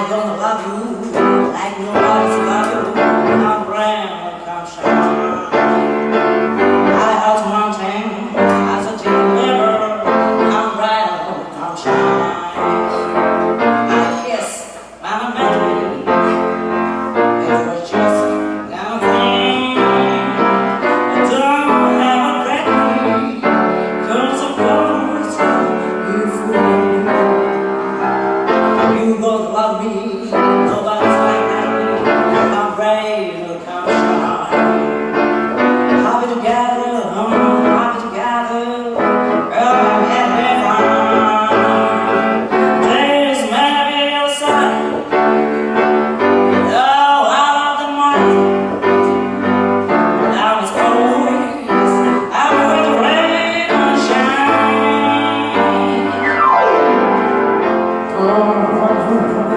gonna love you like nobody's love you. Come rain, come shine. I out mountain as a tea river. Come rain, come shine. I kiss Mama Mary. It was just nothing. I don't have a breath. 'Cause of course you fool. You both love me. Nobody's like that. Come rain, come shine. Happy together, happy together. Oh, I'm having fun. There's maybe your side. Oh, I love the morning. Now it's always. I'm with the rain and shine. Oh,